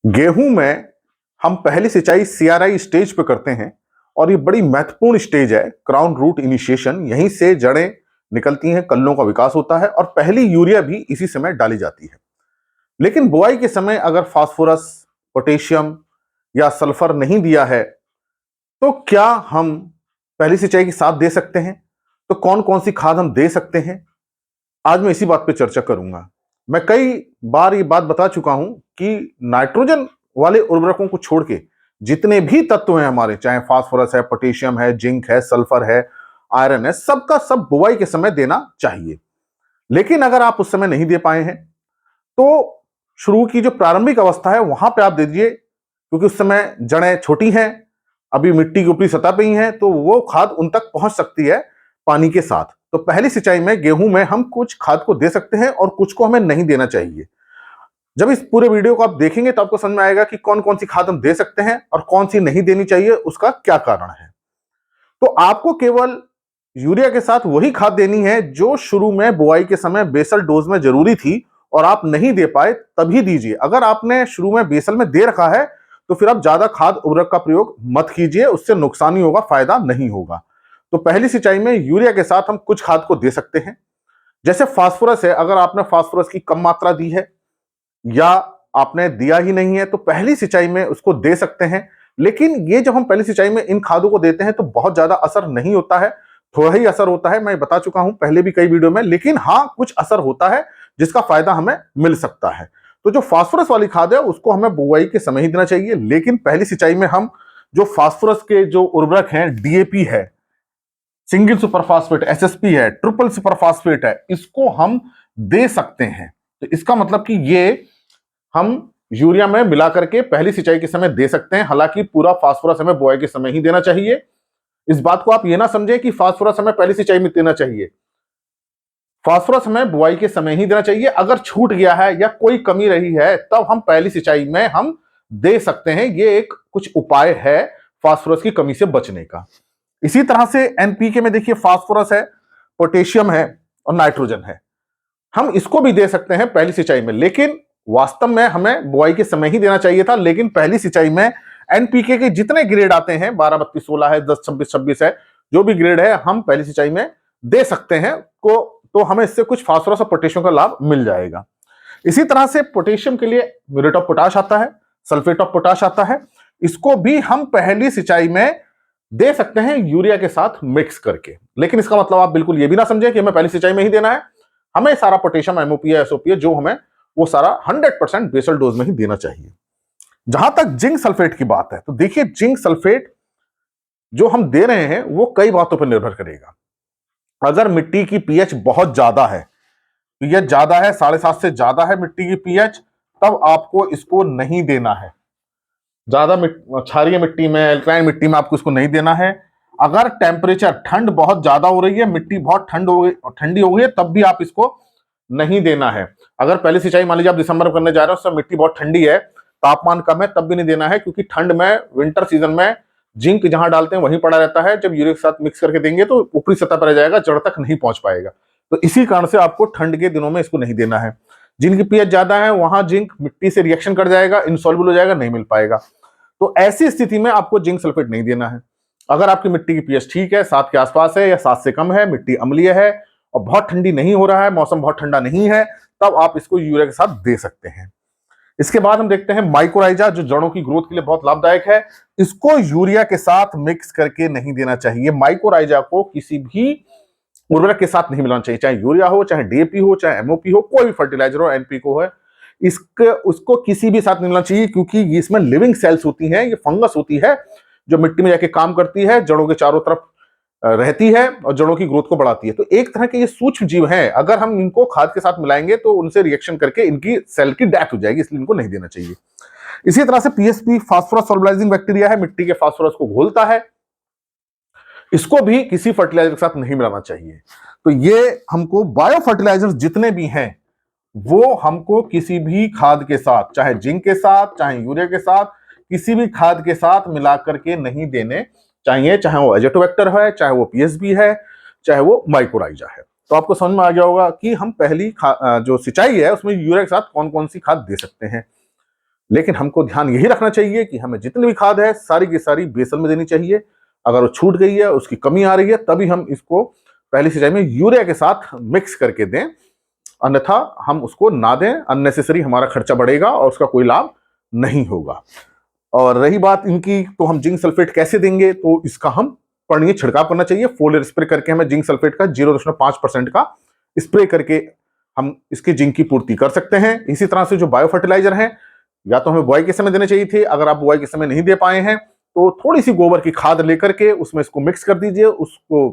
गेहूं में हम पहली सिंचाई सीआरआई स्टेज पे करते हैं और ये बड़ी महत्वपूर्ण स्टेज है। क्राउन रूट इनिशिएशन, यहीं से जड़ें निकलती हैं, कल्लों का विकास होता है और पहली यूरिया भी इसी समय डाली जाती है। लेकिन बुआई के समय अगर फास्फोरस, पोटेशियम या सल्फर नहीं दिया है तो क्या हम पहली सिंचाई के साथ दे सकते हैं? तो कौन कौन सी खाद हम दे सकते हैं, आज मैं इसी बात पे चर्चा करूंगा। मैं कई बार ये बात बता चुका हूं कि नाइट्रोजन वाले उर्वरकों को छोड़ के जितने भी तत्व हैं हमारे, चाहे फास्फोरस है, पोटेशियम है, जिंक है, सल्फर है, आयरन है, सबका सब बुआई के समय देना चाहिए। लेकिन अगर आप उस समय नहीं दे पाए हैं तो शुरू की जो प्रारंभिक अवस्था है वहां पे आप दे दीजिए, क्योंकि उस समय जड़ें छोटी हैं, अभी मिट्टी की ऊपरी सतह पे ही हैं, तो वो खाद उन तक पहुंच सकती है पानी के साथ। तो पहली सिंचाई में गेहूं में हम कुछ खाद को दे सकते हैं और कुछ को हमें नहीं देना चाहिए। जब इस पूरे वीडियो को आप देखेंगे तो आपको समझ में आएगा कि कौन कौन सी खाद हम दे सकते हैं और कौन सी नहीं देनी चाहिए, उसका क्या कारण है। तो आपको केवल यूरिया के साथ वही खाद देनी है जो शुरू में बुआई के समय बेसल डोज में जरूरी थी और आप नहीं दे पाए तभी दीजिए। अगर आपने शुरू में बेसल में दे रखा है तो फिर आप ज्यादा खाद उर्वरक का प्रयोग मत कीजिए, उससे नुकसान ही होगा, फायदा नहीं होगा। तो पहली सिंचाई में यूरिया के साथ हम कुछ खाद को दे सकते हैं। जैसे फास्फोरस है, अगर आपने फास्फोरस की कम मात्रा दी है या आपने दिया ही नहीं है तो पहली सिंचाई में उसको दे सकते हैं। लेकिन ये जब हम पहली सिंचाई में इन खादों को देते हैं तो बहुत ज्यादा असर नहीं होता है, थोड़ा ही असर होता है। मैं बता चुका हूं पहले भी कई वीडियो में, लेकिन हाँ कुछ असर होता है जिसका फायदा हमें मिल सकता है। तो जो फास्फोरस वाली खाद है उसको हमें बुआई के समय ही देना चाहिए। लेकिन पहली सिंचाई में हम जो फास्फोरस के जो उर्वरक हैं, डीएपी है, सिंगल सुपर फास्फेट एसएसपी है, ट्रिपल सुपर फास्फेट है, इसको हम दे सकते हैं। तो इसका मतलब कि ये हम यूरिया में मिला करके पहली सिंचाई के समय दे सकते हैं। हालांकि पूरा फास्फोरस हमें बुआई के समय ही देना चाहिए। इस बात को आप ये ना समझे कि फास्फोरस हमें पहली सिंचाई में देना चाहिए। फास्फोरस हमें बुआई के समय ही देना चाहिए। अगर छूट गया है या कोई कमी रही है तब हम पहली सिंचाई में हम दे सकते हैं। ये एक कुछ उपाय है फास्फोरस की कमी से बचने का। इसी तरह से एनपीके में देखिए फास्फोरस है, पोटेशियम है और नाइट्रोजन है। हम इसको भी दे सकते हैं पहली सिंचाई में, लेकिन वास्तव में हमें बुआई के समय ही देना चाहिए था। लेकिन पहली सिंचाई में एनपीके के जितने ग्रेड आते हैं, 12, 32, 16 है, 10, 26, 26 है, जो भी ग्रेड है हम पहली सिंचाई में दे सकते हैं को, तो हमें इससे कुछ फास्फोरस और पोटेशियम का लाभ मिल जाएगा। इसी तरह से पोटेशियम के लिए म्यूरेट ऑफ पोटाश आता है, सल्फेट ऑफ पोटाश आता है, इसको भी हम पहली सिंचाई में दे सकते हैं यूरिया के साथ मिक्स करके। लेकिन इसका मतलब आप बिल्कुल ये भी ना समझे कि हमें पहली सिंचाई में ही देना है। हमें सारा पोटेशियम, एमओपी है, एसओपी है, जो हमें वो सारा 100% बेसल डोज में ही देना चाहिए। जहां तक जिंक सल्फेट की बात है तो देखिए जिंक सल्फेट जो हम दे रहे हैं वो कई बातों पर निर्भर करेगा। अगर मिट्टी की पीएच बहुत ज्यादा है, पीएच ज्यादा है, 7.5 से ज्यादा है मिट्टी की पीएच, तब आपको इसको नहीं देना है। ज्यादा क्षारीय मिट्टी में, एल्कलाइन मिट्टी में आपको इसको नहीं देना है। अगर टेम्परेचर, ठंड बहुत ज्यादा हो रही है, मिट्टी बहुत ठंडी हो गई है, तब भी आप इसको नहीं देना है। अगर पहली सिंचाई मान लीजिए आप दिसंबर में करने जा रहे हो, उस समय मिट्टी बहुत ठंडी है, तापमान कम है, तब भी नहीं देना है, क्योंकि ठंड में, विंटर सीजन में जिंक जहां डालते हैं वहीं पड़ा रहता है। जब यूरिया के साथ मिक्स करके देंगे तो ऊपरी सतह पर रह जाएगा, जड़ तक नहीं पहुंच पाएगा। तो इसी कारण से आपको ठंड के दिनों में इसको नहीं देना है। जिनकी पीएच ज्यादा है वहां जिंक मिट्टी से रिएक्शन कर जाएगा, इनसॉल्युबल हो जाएगा, नहीं मिल पाएगा। तो ऐसी स्थिति में आपको जिंक सल्फेट नहीं देना है। अगर आपकी मिट्टी की पीएच ठीक है, 7 के आसपास है या 7 से कम है, मिट्टी अम्लीय है और बहुत ठंडी नहीं हो रहा है, मौसम बहुत ठंडा नहीं है, तब आप इसको यूरिया के साथ दे सकते हैं। इसके बाद हम देखते हैं माइकोराइजा, जो जड़ों की ग्रोथ के लिए बहुत लाभदायक है। इसको यूरिया के साथ मिक्स करके नहीं देना चाहिए। माइकोराइजा को किसी भी उर्वरक के साथ नहीं मिलाना चाहिए, चाहे यूरिया हो, चाहे डीएपी हो, चाहे एमओपी हो, कोई भी फर्टिलाइजर हो, एनपीको है, उसको किसी भी साथ नहीं मिलाना चाहिए, क्योंकि इसमें लिविंग सेल्स होती हैं, ये फंगस होती है जो मिट्टी में जाके काम करती है, जड़ों के चारों तरफ रहती है और जड़ों की ग्रोथ को बढ़ाती है। तो एक तरह के ये सूक्ष्म जीव हैं, अगर हम इनको खाद के साथ मिलाएंगे तो उनसे रिएक्शन करके इनकी सेल की डेथ हो जाएगी, इसलिए इनको नहीं देना चाहिए। इसी तरह से पीएसपी, फास्फोरस सॉल्युबलाइजिंग बैक्टीरिया है, मिट्टी के फास्फोरस को घोलता है, इसको भी किसी फर्टिलाइजर के साथ नहीं मिलाना चाहिए। तो ये हमको बायो फर्टिलाइजर जितने भी हैं वो हमको किसी भी खाद के साथ, चाहे जिंक के साथ, चाहे यूरिया के साथ, किसी भी खाद के साथ मिला करके नहीं देने चाहिए, चाहे वो एजेटोबैक्टर है, चाहे वो पीएसबी है, चाहे वो माइकोराइजा है। तो आपको समझ में आ गया होगा कि हम पहली जो सिंचाई है उसमें यूरिया के साथ कौन कौन सी खाद दे सकते हैं। लेकिन हमको ध्यान यही रखना चाहिए कि हमें जितनी भी खाद है सारी की सारी बेसल में देनी चाहिए। अगर वो छूट गई है, उसकी कमी आ रही है, तभी हम इसको पहली सिंचाई में यूरिया के साथ मिक्स करके दें, अन्यथा हम उसको ना दें। अननेसेसरी हमारा खर्चा बढ़ेगा और उसका कोई लाभ नहीं होगा। और रही बात इनकी, तो हम जिंक सल्फेट कैसे देंगे, तो इसका हम पर्णीय छिड़काव करना चाहिए। फोलियर स्प्रे करके हमें जिंक सल्फेट का 0.5% का स्प्रे करके हम इसकी जिंक की पूर्ति कर सकते हैं। इसी तरह से जो बायो फर्टिलाइजर है, या तो हमें बुआई के समय देने चाहिए थे, अगर आप बुआई के समय नहीं दे पाए हैं तो थोड़ी सी गोबर की खाद लेकर के उसमें इसको मिक्स कर दीजिए, उसको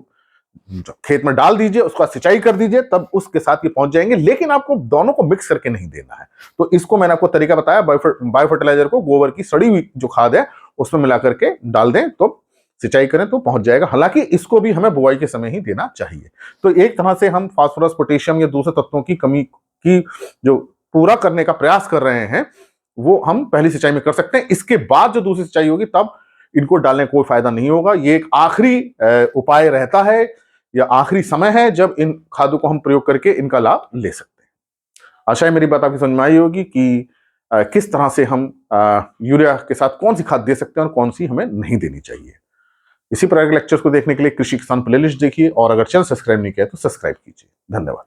खेत में डाल दीजिए, उसका सिंचाई कर दीजिए, तब उसके साथ ये पहुंच जाएंगे। लेकिन आपको दोनों को मिक्स करके नहीं देना है। तो इसको मैंने आपको तरीका बताया, बायो फर्टिलाइजर को गोबर की सड़ी हुई जो खाद है उसमें मिला करके डाल दें, तो सिंचाई करें तो पहुंच जाएगा। हालांकि इसको भी हमें बुआई के समय ही देना चाहिए। तो एक तरह से हम फास्फोरस, पोटेशियम या दूसरे तत्वों की कमी की जो पूरा करने का प्रयास कर रहे हैं, वो हम पहली सिंचाई में कर सकते हैं। इसके बाद जो दूसरी सिंचाई होगी तब इनको डालने का कोई फायदा नहीं होगा। ये एक आखिरी उपाय रहता है या आखिरी समय है जब इन खादों को हम प्रयोग करके इनका लाभ ले सकते हैं। आशा है मेरी बात आपकी समझ में आई होगी कि किस तरह से हम यूरिया के साथ कौन सी खाद दे सकते हैं और कौन सी हमें नहीं देनी चाहिए। इसी प्रकार के लेक्चर्स को देखने के लिए कृषि किसान प्लेलिस्ट देखिए, और अगर चैनल सब्सक्राइब नहीं किया तो सब्सक्राइब कीजिए। धन्यवाद।